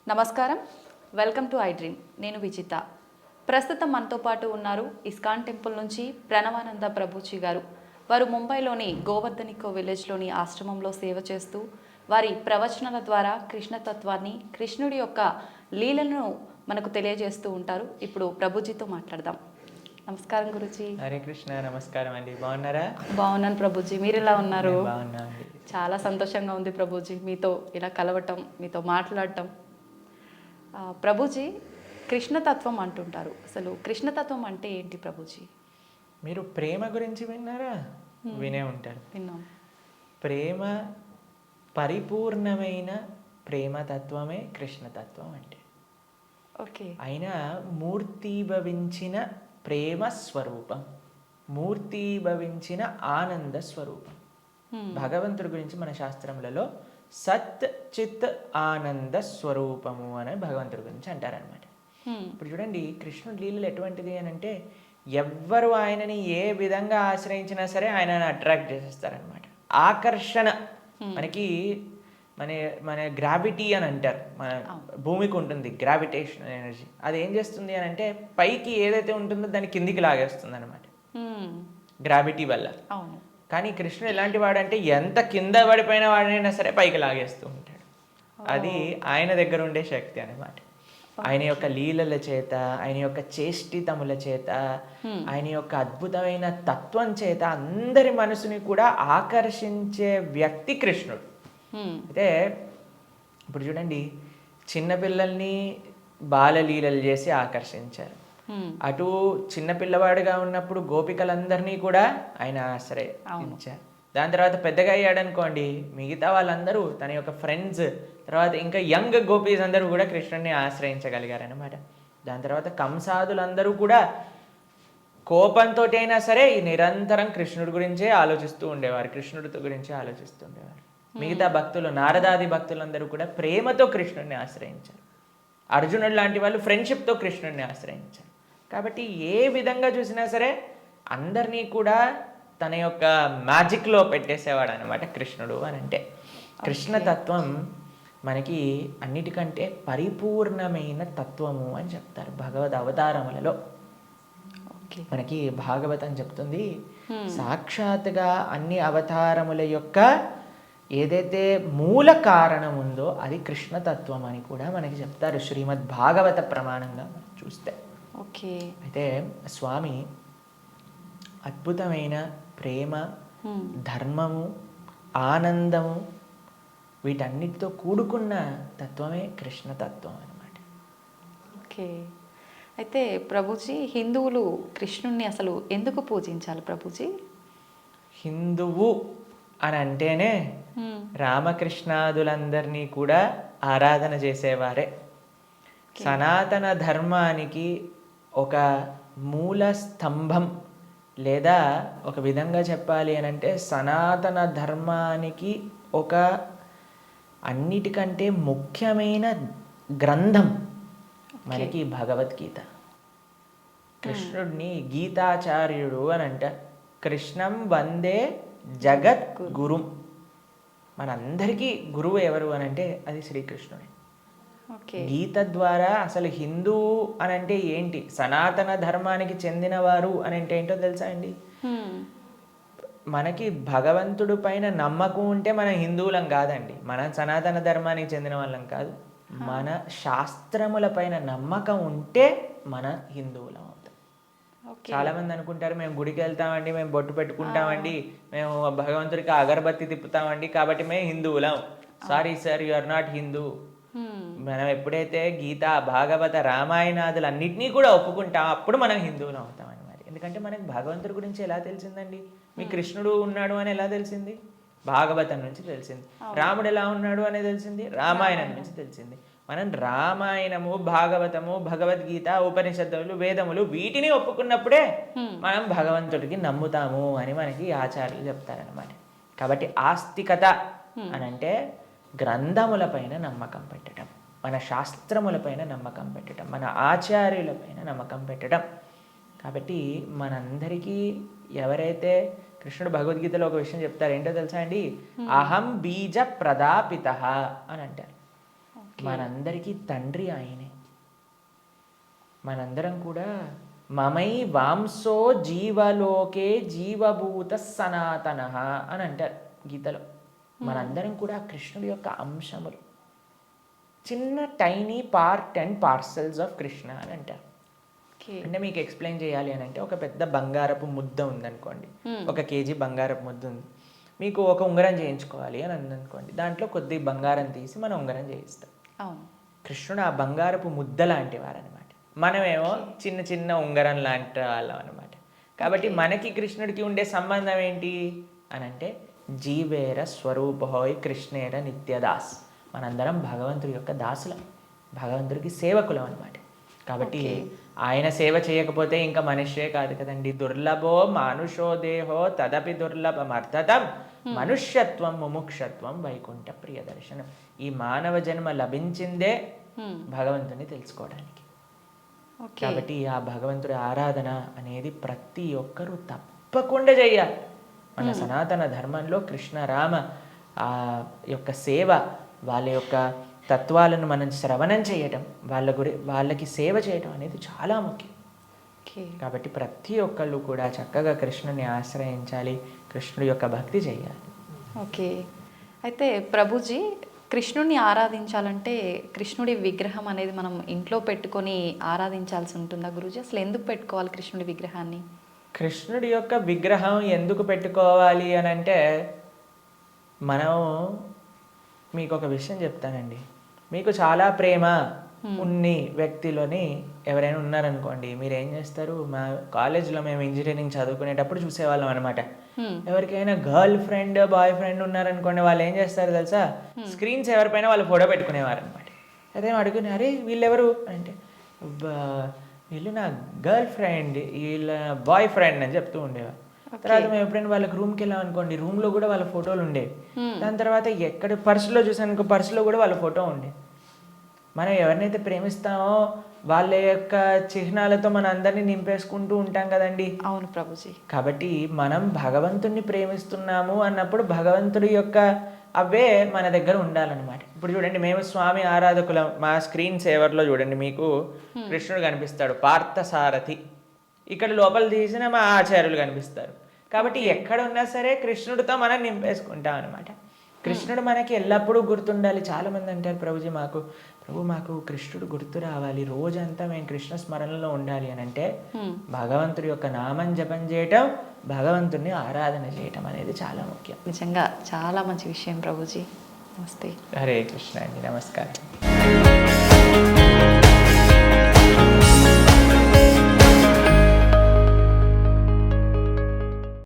నమస్కారం, welcome to I dream. నేను విజిత. ప్రస్తుతం మనతో పాటు ఉన్నారు ఇస్కాన్ టెంపుల్ నుంచి ప్రణవానంద ప్రభుజీ గారు. వారు ముంబైలోని గోవర్ధనికో విలేజ్లోని ఆశ్రమంలో సేవ చేస్తూ వారి ప్రవచనాల ద్వారా కృష్ణతత్వాన్ని, కృష్ణుడి యొక్క లీలను మనకు తెలియజేస్తూ ఉంటారు. ఇప్పుడు ప్రభుజీతో మాట్లాడదాం. నమస్కారం గురుజీ. హరే కృష్ణ. నమస్కారం అండి. బాగున్నారా? బాగున్నాను ప్రభుజీ, మీరు ఎలా ఉన్నారు? బాగున్నా అండి. చాలా సంతోషంగా ఉంది ప్రభుజీ, మీతో ఇలా కలవటం, మీతో మాట్లాడటం. ప్రభుజీ, కృష్ణతత్వం అంటుంటారు. అసలు కృష్ణతత్వం అంటే ఏంటి ప్రభుజీ? మీరు ప్రేమ గురించి విన్నారా? వినే ఉంటారు. విన్నాం. ప్రేమ, పరిపూర్ణమైన ప్రేమతత్వమే కృష్ణతత్వం అంటే. ఓకే. అయినా మూర్తీభవించిన ప్రేమ స్వరూపం, మూర్తీభవించిన ఆనంద స్వరూపం. భగవంతుడి గురించి మన శాస్త్రములలో సత్ చిత్ ఆనంద స్వరూపము అని భగవంతుడి గురించి అంటారనమాట. ఇప్పుడు చూడండి, కృష్ణుడి లీలలు ఎటువంటిది అని అంటే, ఎవ్వరు ఆయనని ఏ విధంగా ఆశ్రయించినా సరే ఆయనని అట్రాక్ట్ చేసేస్తారనమాట. ఆకర్షణ, మనకి మన మన గ్రావిటీ అని అంటారు. మన భూమికి ఉంటుంది గ్రావిటేషన్ ఎనర్జీ. అది ఏం చేస్తుంది అని అంటే, పైకి ఏదైతే ఉంటుందో దాన్ని కిందికి లాగేస్తుంది అనమాట గ్రావిటీ వల్ల. అవును. కానీ కృష్ణుడు ఎలాంటి వాడంటే, ఎంత కింద పడిపోయిన వాడినైనా సరే పైకి లాగేస్తూ ఉంటాడు. అది ఆయన దగ్గర ఉండే శక్తి అనమాట. ఆయన యొక్క లీలల చేత, ఆయన యొక్క చేష్టితముల చేత, ఆయన యొక్క అద్భుతమైన తత్వం చేత అందరి మనసుని కూడా ఆకర్షించే వ్యక్తి కృష్ణుడు. అయితే ఇప్పుడు చూడండి, చిన్నపిల్లల్ని బాలలీలలు చేసి ఆకర్షించారు. అటు చిన్నపిల్లవాడుగా ఉన్నప్పుడు గోపికలందరినీ కూడా ఆయన ఆశ్రయించారు. దాని తర్వాత పెద్దగా అయ్యాడనుకోండి, మిగతా వాళ్ళందరూ తన యొక్క ఫ్రెండ్స్, తర్వాత ఇంకా యంగ్ గోపీస్ అందరూ కూడా కృష్ణుడిని ఆశ్రయించగలిగారనమాట. దాని తర్వాత కంసాదులందరూ కూడా కోపంతో అయినా సరే నిరంతరం కృష్ణుడి గురించే ఆలోచిస్తూ ఉండేవారు, కృష్ణుడి గురించే ఆలోచిస్తూ ఉండేవారు. మిగతా భక్తులు, నారదాది భక్తులందరూ కూడా ప్రేమతో కృష్ణుడిని ఆశ్రయించారు. అర్జునుడు లాంటి వాళ్ళు ఫ్రెండ్షిప్తో కృష్ణుడిని ఆశ్రయించారు. కాబట్టి ఏ విధంగా చూసినా సరే అందరినీ కూడా తన యొక్క మ్యాజిక్లో పెట్టేసేవాడు అనమాట కృష్ణుడు అని అంటే. కృష్ణతత్వం మనకి అన్నిటికంటే పరిపూర్ణమైన తత్వము అని చెప్తారు భగవద్ అవతారములలో. మనకి భాగవతం చెప్తుంది, సాక్షాత్గా అన్ని అవతారముల యొక్క ఏదైతే మూల కారణం ఉందో అది కృష్ణతత్వం అని కూడా మనకి చెప్తారు శ్రీమద్ భాగవత ప్రమాణంగా మనం చూస్తే. ఓకే. అయితే స్వామి అద్భుతమైన ప్రేమ, ధర్మము, ఆనందము, వీటన్నిటితో కూడుకున్న తత్వమే కృష్ణతత్వం అన్నమాట. ఓకే. అయితే ప్రభుజీ, హిందువులు కృష్ణుణ్ణి అసలు ఎందుకు పూజించాలి ప్రభుజీ? హిందువు అని అంటేనే రామకృష్ణాదులందరినీ కూడా ఆరాధన చేసేవారే. సనాతన ధర్మానికి ఒక మూల స్తంభం, లేదా ఒక విధంగా చెప్పాలి అని అంటే సనాతన ధర్మానికి ఒక అన్నిటికంటే ముఖ్యమైన గ్రంథం మనకి భగవద్గీత. కృష్ణుడిని గీతాచార్యుడు అని అంటారు. కృష్ణం వందే జగత్ గురుం. మనందరికీ గురువు ఎవరు అని అంటే అది శ్రీకృష్ణుడే. గీత ద్వారా అసలు హిందూ అని అంటే ఏంటి, సనాతన ధర్మానికి చెందినవారు అని అంటే ఏంటో తెలుసా అండి? మనకి భగవంతుడి పైన నమ్మకం ఉంటే మనం హిందువులం కాదండి, మనం సనాతన ధర్మానికి చెందిన వాళ్ళం కాదు. మన శాస్త్రముల పైన నమ్మకం ఉంటే మన హిందువులం అవుతాం. చాలా మంది అనుకుంటారు, మేము గుడికి వెళ్తామండి, మేము బొట్టు పెట్టుకుంటామండి, మేము భగవంతుడికి అగరబత్తి తిప్పుతామండి కాబట్టి మేము హిందువులం. Sorry sir, you are not Hindu. మనం ఎప్పుడైతే గీత, భాగవత, రామాయణాదులు అన్నిటినీ కూడా ఒప్పుకుంటాం అప్పుడు మనం హిందువులం అవుతాం అన్నమాట. ఎందుకంటే మనకి భగవంతుడి గురించి ఎలా తెలిసిందండి? మీ కృష్ణుడు ఉన్నాడు అని ఎలా తెలిసింది? భాగవతం నుంచి తెలిసింది. రాముడు ఎలా ఉన్నాడు అనేది తెలిసింది రామాయణం నుంచి తెలిసింది. మనం రామాయణము, భాగవతము, భగవద్గీత, ఉపనిషత్తులు, వేదములు వీటిని ఒప్పుకున్నప్పుడే మనం భగవంతుడికి నమ్ముతాము అని మనకి ఆచార్యులు చెప్తారనమాట. కాబట్టి ఆస్తికత అని అంటే గ్రంథములపైన నమ్మకం పెట్టడం, మన శాస్త్రములపైన నమ్మకం పెట్టడం, మన ఆచార్యులపైన నమ్మకం పెట్టడం. కాబట్టి మనందరికీ ఎవరైతే కృష్ణుడు భగవద్గీతలో ఒక విషయం చెప్తారు, ఏంటో తెలుసా అండి? అహం బీజ ప్రదాపిత అని అంటారు. మనందరికీ తండ్రి ఆయనే. మనందరం కూడా మమై వాంసో జీవలోకే జీవభూత సనాతన అని అంటారు గీతలో. మనందరం కూడా కృష్ణుడి యొక్క అంశములు, చిన్న tiny part and parcels of Krishna అని అంటారు. అంటే మీకు ఎక్స్ప్లెయిన్ చేయాలి అని అంటే, ఒక పెద్ద బంగారపు ముద్ద ఉందనుకోండి, 1 kg బంగారపు ముద్ద ఉంది, మీకు ఒక ఉంగరం చేయించుకోవాలి అని అనుకోండి, దాంట్లో కొద్ది బంగారం తీసి మనం ఉంగరం చేయిస్తాం. కృష్ణుడు ఆ బంగారపు ముద్ద లాంటి వారనమాట. మనమేమో చిన్న చిన్న ఉంగరం లాంటి వాళ్ళం అనమాట. కాబట్టి మనకి కృష్ణుడికి ఉండే సంబంధం ఏంటి అని అంటే, జీవేర స్వరూపహోయ్ కృష్ణేర నిత్యదాస్. మనందరం భగవంతుడి యొక్క దాసులం, భగవంతుడికి సేవకులం అనమాట. కాబట్టి ఆయన సేవ చేయకపోతే ఇంకా మనుష్యే కాదు కదండి. దుర్లభో మానుషో దేహో తదపి దుర్లభమర్థతం మనుష్యత్వం ముముక్షత్వం వైకుంఠ ప్రియదర్శనం. ఈ మానవ జన్మ లభించిందే భగవంతుని తెలుసుకోవడానికి. కాబట్టి ఆ భగవంతుడి ఆరాధన అనేది ప్రతి ఒక్కరూ తప్పకుండా చేయాలి. మన సనాతన ధర్మంలో కృష్ణ రామ ఆ యొక్క సేవ, వాళ్ళ యొక్క తత్వాలను మనం శ్రవణం చేయటం, వాళ్ళకి సేవ చేయటం అనేది చాలా ముఖ్యం. కాబట్టి ప్రతి ఒక్కళ్ళు కూడా చక్కగా కృష్ణుని ఆశ్రయించాలి, కృష్ణుడి యొక్క భక్తి చేయాలి. ఓకే. అయితే ప్రభుజీ, కృష్ణుడిని ఆరాధించాలంటే కృష్ణుడి విగ్రహం అనేది మనం ఇంట్లో పెట్టుకొని ఆరాధించాల్సి ఉంటుందా గురూజీ? అసలు ఎందుకు పెట్టుకోవాలి కృష్ణుడి విగ్రహాన్ని? కృష్ణుడి యొక్క విగ్రహం ఎందుకు పెట్టుకోవాలి అని అంటే, మనం మీకు ఒక విషయం చెప్తానండి. మీకు చాలా ప్రేమ ఉన్ని వ్యక్తిలోని ఎవరైనా ఉన్నారనుకోండి, మీరు ఏం చేస్తారు? మా కాలేజ్లో మేము ఇంజనీరింగ్ చదువుకునేటప్పుడు చూసేవాళ్ళం అనమాట. ఎవరికైనా గర్ల్ ఫ్రెండ్ బాయ్ ఫ్రెండ్ ఉన్నారనుకోండి, వాళ్ళు ఏం చేస్తారు తెలుసా? స్క్రీన్స్ ఎవరిపైన వాళ్ళు ఫోటో పెట్టుకునేవారు అనమాట. అదే అడుగునే, అరే వీళ్ళెవరు అంటే, వీళ్ళు నా గర్ల్ ఫ్రెండ్, వీళ్ళ బాయ్ ఫ్రెండ్ అని చెప్తూ ఉండేవారు. తర్వాత మేము ఎప్పుడైనా వాళ్ళకి రూమ్కి వెళ్ళాం అనుకోండి, రూమ్లో కూడా వాళ్ళ ఫోటోలు ఉండేవి. దాని తర్వాత ఎక్కడ పర్సులో చూసాను, పర్సులో కూడా వాళ్ళ ఫోటో ఉండేది. మనం ఎవరినైతే ప్రేమిస్తామో వాళ్ళ యొక్క చిహ్నాలతో మన అందరినీ నింపేసుకుంటూ ఉంటాం కదండి. అవును ప్రభుజీ. కాబట్టి మనం భగవంతుణ్ణి ప్రేమిస్తున్నాము అన్నప్పుడు భగవంతుడి యొక్క అవే మన దగ్గర ఉండాలన్నమాట. ఇప్పుడు చూడండి, మేము స్వామి ఆరాధకులం. మా స్క్రీన్ సేవర్లో చూడండి, మీకు కృష్ణుడు కనిపిస్తాడు, పార్థసారథి. ఇక్కడ లోపల తీసిన మా ఆచార్యులు కనిపిస్తారు. కాబట్టి ఎక్కడ ఉన్నా సరే కృష్ణుడితో మనం నింపేసుకుంటాం అనమాట. కృష్ణుడు మనకి ఎల్లప్పుడూ గుర్తుండాలి. చాలామంది అంటారు, ప్రభుజీ మాకు కృష్ణుడు గుర్తు రావాలి, రోజంతా మేము కృష్ణ స్మరణలో ఉండాలి అని అంటే, భగవంతుడి యొక్క నామం జపం చేయటం, భగవంతుడిని ఆరాధన చేయటం అనేది చాలా ముఖ్యం. నిజంగా చాలా మంచి విషయం ప్రభుజీ. నమస్తే. హరే కృష్ణ అండి. నమస్కారం.